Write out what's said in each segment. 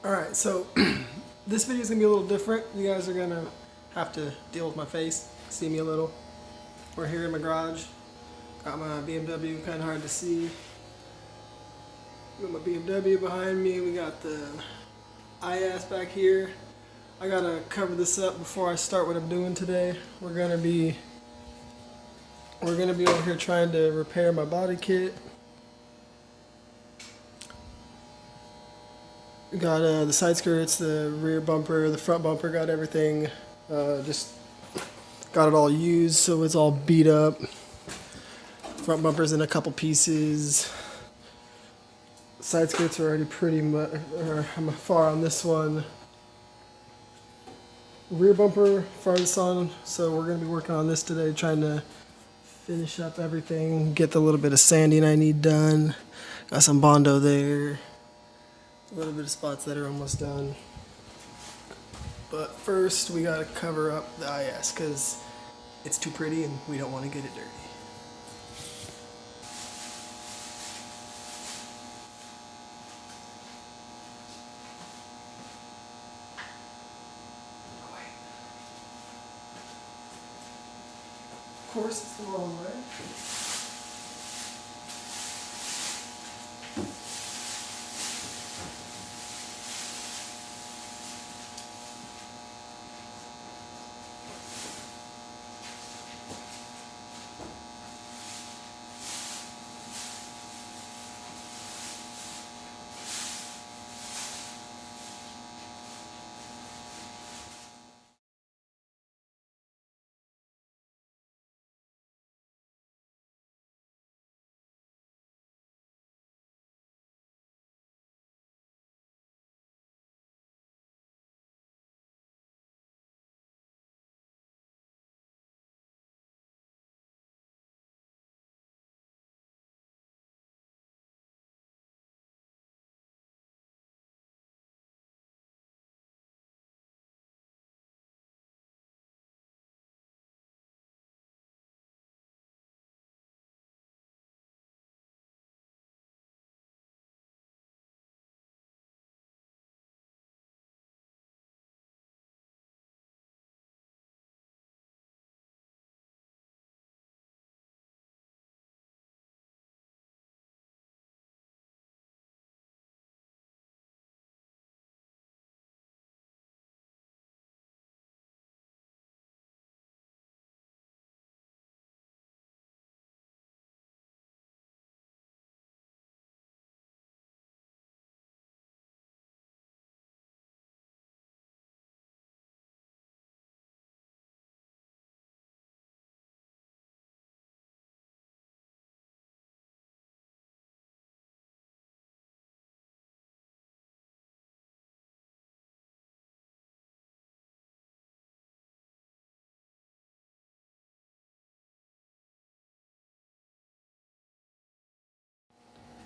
Alright, so this video is going to be a little different. You guys are going to have to deal with my face, see me a little. We're here in my garage. Got my BMW, kind of hard to see. Got my BMW behind me. We got the IS back here. I got to cover this up before I start what I'm doing today. We're going to be over here trying to repair my body kit. Got the side skirts, the rear bumper, the front bumper, got everything. Just got it all used, so it's all beat up. Front bumper's in a couple pieces. Side skirts are already pretty much, I'm far on this one. Rear bumper, farthest on, so we're going to be working on this today, trying to finish up everything, get the little bit of sanding I need done. Got some Bondo there. A little bit of spots that are almost done. But first we gotta cover up the IS because it's too pretty and we don't want to get it dirty. Of course it's the wrong way.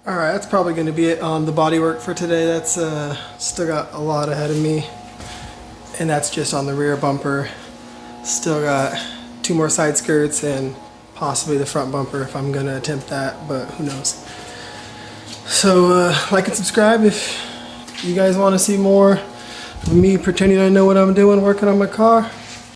Alright, that's probably going to be it on the bodywork for today. That's still got a lot ahead of me. And that's just on the rear bumper. Still got 2 more side skirts and possibly the front bumper if I'm going to attempt that, but who knows. So like and subscribe if you guys want to see more of me pretending I know what I'm doing working on my car.